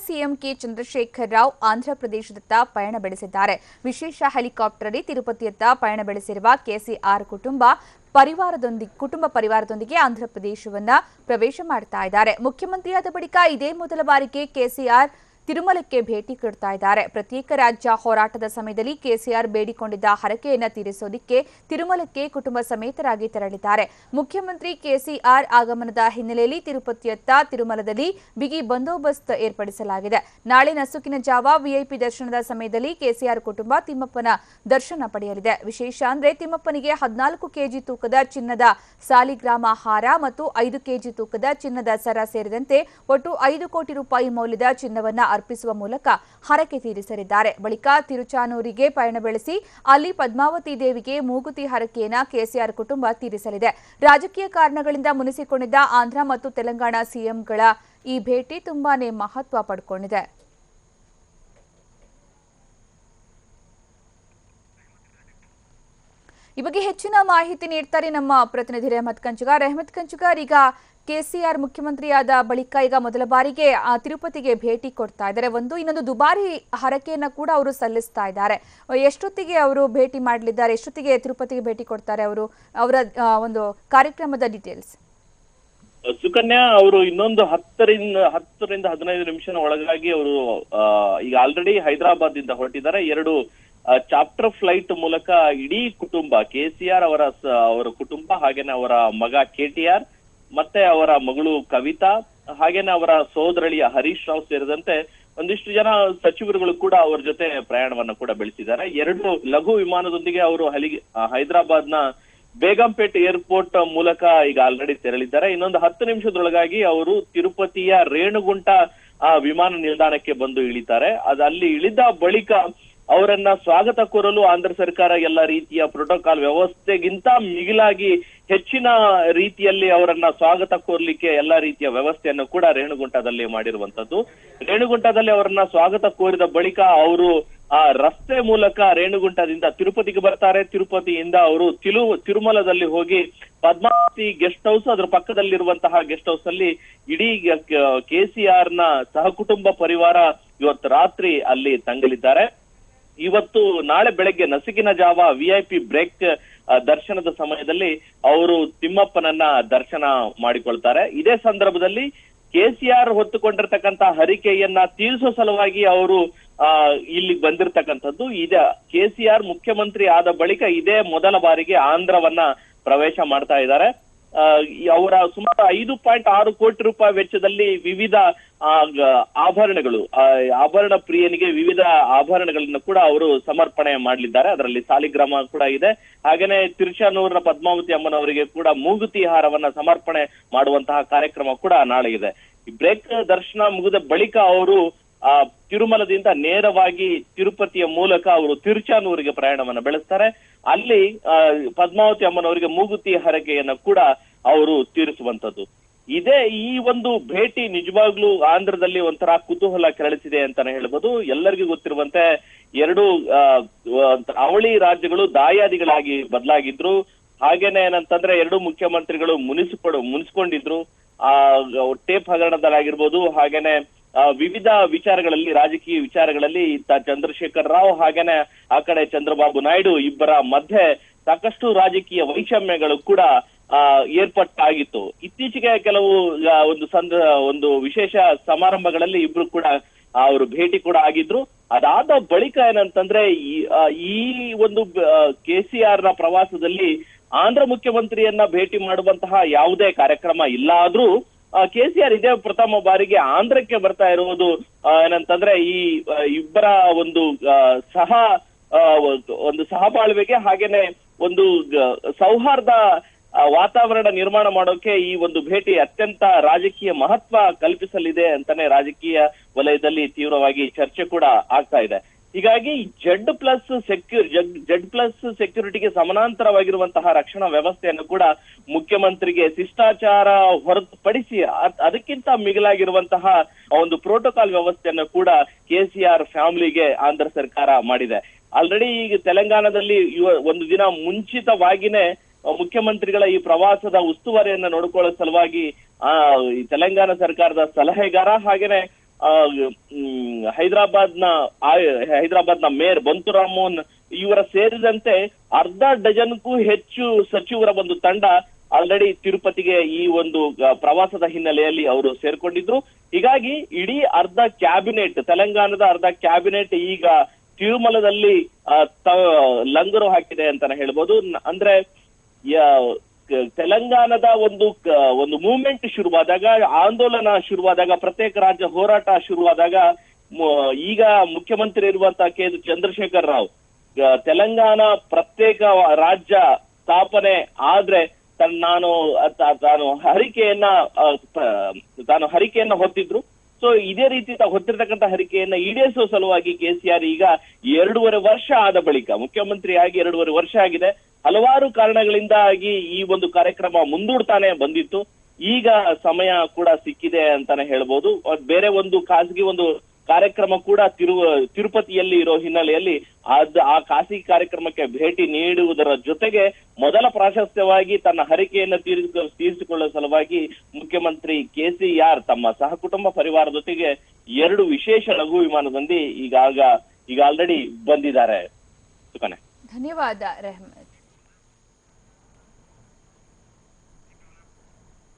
CM K Chandrashekhar Rao ಆಂಧ್ರಪ್ರದೇಶದತ್ತ ಪಯಣ ಬೆಳೆಸಿದ್ದಾರೆ. ವಿಶೇಷ ಹೆಲಿಕಾಪ್ಟರ್ ತಿರುಪತಿಯತ್ತ ಪಯಣ ಬೆಳೆಸಿರುವ ಕೆಸಿಆರ್ ಕುಟುಂಬ ಪರಿವಾರದೊಂದಿಗೆ ಆಂಧ್ರಪ್ರದೇಶವನ್ನ ಪ್ರವೇಶ ಮಾಡ್ತಾ ಇದ್ದಾರೆ. ಮುಖ್ಯಮಂತ್ರಿಯಾದ ಬಳಿಕ ಇದೇ ಮೊದಲ ಬಾರಿಗೆ ಕೆಸಿಆರ್ ತಿರುಮಲಕ್ಕೆ ಭೇಟಿ ಕೊಡ್ತಾ ಇದ್ದಾರೆ. ಪ್ರತ್ಯೇಕ ರಾಜ್ಯ ಹೋರಾಟದ ಸಮಯದಲ್ಲಿ ಕೆಸಿಆರ್ ಬೇಡಿಕೊಂಡಿದ್ದ ಹರಕೆಯನ್ನು ತೀರಿಸೋದಕ್ಕೆ ತಿರುಮಲಕ್ಕೆ ಕುಟುಂಬ ಸಮೇತರಾಗಿ ತೆರಳಿದ್ದಾರೆ. ಮುಖ್ಯಮಂತ್ರಿ ಕೆಸಿಆರ್ ಆಗಮನದ ಹಿನ್ನೆಲೆಯಲ್ಲಿ ತಿರುಮಲದಲ್ಲಿ ಬಿಗಿ ಬಂದೋಬಸ್ತ್ ಏರ್ಪಡಿಸಲಾಗಿದೆ. ನಾಳೆ ನಸುಕಿನ ಜಾವ ವಿಐಪಿ ದರ್ಶನದ ಸಮಯದಲ್ಲಿ ಕೆಸಿಆರ್ ಕುಟುಂಬ ತಿಮ್ಮಪ್ಪನ ದರ್ಶನ ಪಡೆಯಲಿದೆ. ವಿಶೇಷ ಅಂದ್ರೆ ತಿಮ್ಮಪ್ಪನಿಗೆ 14 ಕೆಜಿ ತೂಕದ ಚಿನ್ನದ ಸಾಲಿಗ್ರಾಮ ಹಾರ ಮತ್ತು 5 ಕೆಜಿ ತೂಕದ ಚಿನ್ನದ ಸರ ಸೇರಿದಂತೆ ಒಟ್ಟು 5 ಕೋಟಿ ರೂಪಾಯಿ ಮೌಲ್ಯದ ಚಿನ್ನವನ್ನ ಅರ್ಪಿಸುವ ಮೂಲಕ ಹರಕೆ ತೀರಿಸಲಿದ್ದಾರೆ. ಬಳಿಕ ತಿರುಚಾನೂರಿಗೆ ಪಯಣ ಬೆಳೆಸಿ ಅಲ್ಲಿ ಪದ್ಮಾವತಿ ದೇವಿಗೆ ಮೂಗುತಿ ಹರಕೆಯನ್ನ ಕೆಸಿಆರ್ ಕುಟುಂಬ ತೀರಿಸಲಿದೆ. ರಾಜಕೀಯ ಕಾರಣಗಳಿಂದ ಮುನಿಸಿಕೊಂಡಿದ್ದ ಆಂಧ್ರ ಮತ್ತು ತೆಲಂಗಾಣ ಸಿಎಂಗಳ ಈ ಭೇಟಿ ತುಂಬಾನೇ ಮಹತ್ವ ಪಡ್ಕೊಂಡಿದೆ. ಈ ಬಗ್ಗೆ ಹೆಚ್ಚಿನ ಮಾಹಿತಿ ನೀಡ್ತಾರೆ ನಮ್ಮ ಪ್ರತಿನಿಧಿ ರೆಹಮತ್ ಕಂಚುಗಾರ್. ಈಗ ಕೆಸಿಆರ್ ಮುಖ್ಯಮಂತ್ರಿಯಾದ ಬಳಿಕ ಈಗ ಮೊದಲ ಬಾರಿಗೆ ತಿರುಪತಿಗೆ ಭೇಟಿ ಕೊಡ್ತಾ ಇದ್ದಾರೆ. ಇನ್ನೊಂದು ದುಬಾರಿ ಹರಕೆಯನ್ನ ಕೂಡ ಅವರು ಸಲ್ಲಿಸ್ತಾ ಇದ್ದಾರೆ. ಎಷ್ಟೊತ್ತಿಗೆ ಅವರು ಭೇಟಿ ಮಾಡಲಿದ್ದಾರೆ, ಎಷ್ಟೊತ್ತಿಗೆ ತಿರುಪತಿಗೆ ಭೇಟಿ ಕೊಡ್ತಾರೆ ಅವರ ಒಂದು ಕಾರ್ಯಕ್ರಮದ ಡೀಟೇಲ್ಸ್? ಸುಕನ್ಯಾ, ಅವರು ಇನ್ನೊಂದು 10ರಿಂದ 15 ನಿಮಿಷದ ಒಳಗಾಗಿ ಅವರು ಈಗ ಆಲ್ರೆಡಿ ಹೈದರಾಬಾದ್ ಇಂದ ಹೊರಟಿದ್ದಾರೆ. 2 ಚಾಪ್ಟರ್ ಫ್ಲೈಟ್ ಮೂಲಕ ಇಡೀ ಕುಟುಂಬ, ಕೆಸಿಆರ್ ಅವರ ಕುಟುಂಬ, ಹಾಗೇನೆ ಅವರ ಮಗ ಕೆಟಿಆರ್, ಮತ್ತೆ ಅವರ ಮಗಳು ಕವಿತಾ, ಹಾಗೇನೆ ಅವರ ಸೋದರಳಿಯ ಹರೀಶ್ ರಾವ್ ಸೇರಿದಂತೆ ಒಂದಿಷ್ಟು ಜನ ಸಚಿವರುಗಳು ಕೂಡ ಅವರ ಜೊತೆ ಪ್ರಯಾಣವನ್ನ ಕೂಡ ಬೆಳೆಸಿದ್ದಾರೆ. 2 ಲಘು ವಿಮಾನದೊಂದಿಗೆ ಅವರು ಹೈದರಾಬಾದ್ನ ಬೇಗಂಪೇಟ್ ಏರ್ಪೋರ್ಟ್ ಮೂಲಕ ಈಗ ಆಲ್ರೆಡಿ ತೆರಳಿದ್ದಾರೆ. ಇನ್ನೊಂದು 10 ನಿಮಿಷದೊಳಗಾಗಿ ಅವರು ತಿರುಪತಿಯ ರೇಣುಗುಂಟ ವಿಮಾನ ನಿಲ್ದಾಣಕ್ಕೆ ಬಂದು ಇಳಿತಾರೆ. ಅಲ್ಲಿ ಇಳಿದ ಬಳಿಕ ಅವರನ್ನ ಸ್ವಾಗತ ಕೋರಲು ಆಂಧ್ರ ಸರ್ಕಾರ ಎಲ್ಲ ರೀತಿಯ ಪ್ರೋಟೋಕಾಲ್ ವ್ಯವಸ್ಥೆಗಿಂತ ಮಿಗಿಲಾಗಿ ಹೆಚ್ಚಿನ ರೀತಿಯಲ್ಲಿ ಅವರನ್ನ ಸ್ವಾಗತ ಕೋರ್ಲಿಕ್ಕೆ ಎಲ್ಲಾ ರೀತಿಯ ವ್ಯವಸ್ಥೆಯನ್ನು ಕೂಡ ರೇಣುಗುಂಟದಲ್ಲಿ ಮಾಡಿರುವಂತದ್ದು. ರೇಣುಗುಂಟದಲ್ಲಿ ಅವರನ್ನ ಸ್ವಾಗತ ಕೋರಿದ ಬಳಿಕ ಅವರು ಆ ರಸ್ತೆ ಮೂಲಕ ರೇಣುಗುಂಟದಿಂದ ತಿರುಪತಿಗೆ ಬರ್ತಾರೆ. ತಿರುಪತಿಯಿಂದ ಅವರು ತಿರುಮಲದಲ್ಲಿ ಹೋಗಿ ಪದ್ಮಾವತಿ ಗೆಸ್ಟ್ ಹೌಸ್, ಅದರ ಪಕ್ಕದಲ್ಲಿರುವಂತಹ ಗೆಸ್ಟ್ ಹೌಸ್ ಅಲ್ಲಿ ಇಡೀ ಕೆಸಿಆರ್ ನ ಸಹಕುಟುಂಬ ಪರಿವಾರ ಇವತ್ತು ರಾತ್ರಿ ಅಲ್ಲಿ ತಂಗಲಿದ್ದಾರೆ. ನಾಳೆ ಬೆಳಗ್ಗೆ ನಸುಕಿನ ಜಾವ ವಿಐಪಿ ಬ್ರೇಕ್ ದರ್ಶನದ ಸಮಯದಲ್ಲಿ ಅವರು ತಿಮ್ಮಪ್ಪನನ್ನ ದರ್ಶನ ಮಾಡಿಕೊಳ್ತಾರೆ. ಇದೇ ಸಂದರ್ಭದಲ್ಲಿ ಕೆಸಿಆರ್ ಹೊತ್ತುಕೊಂಡಿರ್ತಕ್ಕಂಥ ಹರಿಕೆಯನ್ನ ತೀರಿಸುವ ಸಲುವಾಗಿ ಅವರು ಇಲ್ಲಿಗೆ ಬಂದಿರತಕ್ಕಂಥದ್ದು. ಕೆಸಿಆರ್ ಮುಖ್ಯಮಂತ್ರಿ ಆದ ಬಳಿಕ ಇದೇ ಮೊದಲ ಬಾರಿಗೆ ಆಂಧ್ರವನ್ನ ಪ್ರವೇಶ ಮಾಡ್ತಾ ಇದ್ದಾರೆ. ಅವರ ಸುಮಾರು 5.6 ಕೋಟಿ ರೂಪಾಯಿ ವೆಚ್ಚದಲ್ಲಿ ವಿವಿಧ ಆಭರಣಗಳು, ಆಭರಣ ಪ್ರಿಯನಿಗೆ ವಿವಿಧ ಆಭರಣಗಳನ್ನ ಕೂಡ ಅವರು ಸಮರ್ಪಣೆ ಮಾಡಲಿದ್ದಾರೆ. ಅದರಲ್ಲಿ ಸಾಲಿಗ್ರಾಮ ಕೂಡ ಇದೆ. ಹಾಗೇನೆ ತಿರುಚಾನೂರಿನ ಪದ್ಮಾವತಿ ಅಮ್ಮನವರಿಗೆ ಕೂಡ ಮೂಗುತಿ ಹಾರವನ್ನ ಸಮರ್ಪಣೆ ಮಾಡುವಂತಹ ಕಾರ್ಯಕ್ರಮ ಕೂಡ ನಾಳೆ ಇದೆ. ಈ ಬ್ರೇಕ್ ದರ್ಶನ ಮುಗಿದ ಬಳಿಕ ಅವರು ತಿರುಮಲದಿಂದ ನೇರವಾಗಿ ತಿರುಪತಿಯ ಮೂಲಕ ಅವರು ತಿರುಚಾನೂರಿಗೆ ಪ್ರಯಾಣವನ್ನ ಬೆಳೆಸ್ತಾರೆ. ಅಲ್ಲಿ ಪದ್ಮಾವತಿ ಅಮ್ಮನವರಿಗೆ ಮೂಗುತಿ ಹರಕೆಯನ್ನ ಕೂಡ ಅವರು ತೀರಿಸುವಂತದ್ದು. ಈ ಒಂದು ಭೇಟಿ ನಿಜವಾಗ್ಲೂ ಆಂಧ್ರದಲ್ಲಿ ಒಂಥರ ಕುತೂಹಲ ಕೆರಳಿಸಿದೆ ಅಂತಾನೆ ಹೇಳ್ಬೋದು. ಎಲ್ಲರಿಗೂ ಗೊತ್ತಿರುವಂತೆ 2 ಅವಳಿ ರಾಜ್ಯಗಳು ದಾಯಾದಿಗಳಾಗಿ ಬದಲಾಗಿದ್ರು. ಹಾಗೇನೆ ಏನಂತಂದ್ರೆ 2 ಮುಖ್ಯಮಂತ್ರಿಗಳು ಮುನಿಸ್ಕೊಂಡಿದ್ರು. ಟೇಪ್ ಹಗರಣದಲ್ಲಾಗಿರ್ಬೋದು, ಹಾಗೇನೆ ವಿವಿಧ ವಿಚಾರಗಳಲ್ಲಿ, ರಾಜಕೀಯ ವಿಚಾರಗಳಲ್ಲಿ ಚಂದ್ರಶೇಖರ್ ರಾವ್ ಹಾಗೇನೆ ಆ ಕಡೆ ಚಂದ್ರಬಾಬು ನಾಯ್ಡು ಇಬ್ಬರ ಮಧ್ಯೆ ಸಾಕಷ್ಟು ರಾಜಕೀಯ ವೈಷಮ್ಯಗಳು ಕೂಡ ಏರ್ಪಟ್ಟಾಗಿತ್ತು. ಇತ್ತೀಚೆಗೆ ಕೆಲವು ಒಂದು ವಿಶೇಷ ಸಮಾರಂಭಗಳಲ್ಲಿ ಇಬ್ರು ಕೂಡ ಅವರು ಭೇಟಿ ಕೂಡ ಆಗಿದ್ರು. ಅದಾದ ಬಳಿಕ ಏನಂತಂದ್ರೆ ಈ ಒಂದು ಕೆಸಿಆರ್ ನ ಪ್ರವಾಸದಲ್ಲಿ ಆಂಧ್ರ ಮುಖ್ಯಮಂತ್ರಿಯನ್ನ ಭೇಟಿ ಮಾಡುವಂತಹ ಯಾವುದೇ ಕಾರ್ಯಕ್ರಮ ಇಲ್ಲ. ಆದ್ರೂ ಕೆಸಿಆರ್ ಇದೇ ಪ್ರಥಮ ಬಾರಿಗೆ ಆಂಧ್ರಕ್ಕೆ ಬರ್ತಾ ಇರುವುದು ಏನಂತಂದ್ರೆ ಈ ಇಬ್ಬರ ಒಂದು ಸಹಬಾಳ್ವೆಗೆ ಹಾಗೇನೆ ಒಂದು ಸೌಹಾರ್ದ ವಾತಾವರಣ ನಿರ್ಮಾಣ ಮಾಡೋಕೆ ಈ ಒಂದು ಭೇಟಿ ಅತ್ಯಂತ ರಾಜಕೀಯ ಮಹತ್ವ ಕಲ್ಪಿಸಲಿದೆ ಅಂತಾನೆ ರಾಜಕೀಯ ವಲಯದಲ್ಲಿ ತೀವ್ರವಾಗಿ ಚರ್ಚೆ ಕೂಡ ಆಗ್ತಾ ಇದೆ. ಹೀಗಾಗಿ ಜೆಡ್ ಪ್ಲಸ್ ಸೆಕ್ಯೂರಿಟಿಗೆ ಸಮಾನಾಂತರವಾಗಿರುವಂತಹ ರಕ್ಷಣಾ ವ್ಯವಸ್ಥೆಯನ್ನು ಕೂಡ ಮುಖ್ಯಮಂತ್ರಿಗೆ ಶಿಷ್ಟಾಚಾರ ಹೊರತುಪಡಿಸಿ ಅದಕ್ಕಿಂತ ಮಿಗಿಲಾಗಿರುವಂತಹ ಒಂದು ಪ್ರೋಟೋಕಾಲ್ ವ್ಯವಸ್ಥೆಯನ್ನು ಕೂಡ ಕೆಸಿಆರ್ ಫ್ಯಾಮಿಲಿಗೆ ಆಂಧ್ರ ಸರ್ಕಾರ ಮಾಡಿದೆ. ಆಲ್ರೆಡಿ ಈಗ ತೆಲಂಗಾಣದಲ್ಲಿ ಒಂದು ದಿನ ಮುಂಚಿತವಾಗಿನೇ ಮುಖ್ಯಮಂತ್ರಿಗಳ ಈ ಪ್ರವಾಸದ ಉಸ್ತುವಾರಿಯನ್ನ ನೋಡಿಕೊಳ್ಳೋ ಸಲುವಾಗಿ ಈ ತೆಲಂಗಾಣ ಸರ್ಕಾರದ ಸಲಹೆಗಾರ ಹಾಗೇನೆ ಹೈದರಾಬಾದ್ನ ಮೇಯರ್ ಬಂತುರಾಮೋನ್ ಇವರ ಸೇರಿದಂತೆ ಅರ್ಧ ಡಜನ್ಗೂ ಹೆಚ್ಚು ಸಚಿವರ ಒಂದು ತಂಡ ಆಲ್ರೆಡಿ ತಿರುಪತಿಗೆ ಈ ಒಂದು ಪ್ರವಾಸದ ಹಿನ್ನೆಲೆಯಲ್ಲಿ ಅವರು ಸೇರ್ಕೊಂಡಿದ್ರು. ಹೀಗಾಗಿ ಇಡೀ ಅರ್ಧ ಕ್ಯಾಬಿನೆಟ್, ತೆಲಂಗಾಣದ ಅರ್ಧ ಕ್ಯಾಬಿನೆಟ್ ಈಗ ತಿರುಮಲದಲ್ಲಿ ಲಂಗರು ಹಾಕಿದೆ ಅಂತಾನೆ ಹೇಳ್ಬೋದು. ಅಂದ್ರೆ ತೆಲಂಗಾಣದ ಒಂದು ಮೂವ್ಮೆಂಟ್ ಶುರುವಾದಾಗ, ಆಂದೋಲನ ಶುರುವಾದಾಗ, ಪ್ರತ್ಯೇಕ ರಾಜ್ಯ ಹೋರಾಟ ಶುರುವಾದಾಗ ಈಗ ಮುಖ್ಯಮಂತ್ರಿ ಇರುವಂತಹ ಕೆ ಚಂದ್ರಶೇಖರ್ ರಾವ್ ತೆಲಂಗಾಣ ಪ್ರತ್ಯೇಕ ರಾಜ್ಯ ಸ್ಥಾಪನೆ ಆದ್ರೆ ತಾನು ಹರಿಕೆಯನ್ನ ಹೊತ್ತಿದ್ರು. ಸೊ ಇದೇ ರೀತಿ ಹೊತ್ತಿರ್ತಕ್ಕಂಥ ಹರಿಕೆಯನ್ನ ಈಡೇರಿಸುವ ಸಲುವಾಗಿ ಕೆಸಿಆರ್ ಈಗ 2.5 ವರ್ಷ ಆದ ಬಳಿಕ, ಮುಖ್ಯಮಂತ್ರಿಯಾಗಿ 2.5 ವರ್ಷ ಆಗಿದೆ, ಹಲವಾರು ಕಾರಣಗಳಿಂದಾಗಿ ಈ ಒಂದು ಕಾರ್ಯಕ್ರಮ ಮುಂದೂಡ್ತಾನೆ ಬಂದಿತ್ತು. ಈಗ ಸಮಯ ಕೂಡ ಸಿಕ್ಕಿದೆ ಅಂತಾನೆ ಹೇಳ್ಬೋದು. ಬೇರೆ ಒಂದು ಖಾಸಗಿ ಒಂದು ಕಾರ್ಯಕ್ರಮ ಕೂಡ ತಿರುಪತಿಯಲ್ಲಿ ಇರೋ ಹಿನ್ನೆಲೆಯಲ್ಲಿ ಆ ಖಾಸಗಿ ಕಾರ್ಯಕ್ರಮಕ್ಕೆ ಭೇಟಿ ನೀಡುವುದರ ಜೊತೆಗೆ ಮೊದಲ ಪ್ರಾಶಸ್ತ್ಯವಾಗಿ ತನ್ನ ಹರಿಕೆಯನ್ನು ತೀರಿಸಿಕೊಳ್ಳುವ ಸಲುವಾಗಿ ಮುಖ್ಯಮಂತ್ರಿ ಕೆಸಿಆರ್ ತಮ್ಮ ಸಹಕುಟುಂಬ ಪರಿವಾರದೊಟ್ಟಿಗೆ 2 ವಿಶೇಷ ಲಘು ವಿಮಾನದಲ್ಲಿ ಈಗ ಆಲ್ರೆಡಿ ಬಂದಿದ್ದಾರೆ. ಧನ್ಯವಾದ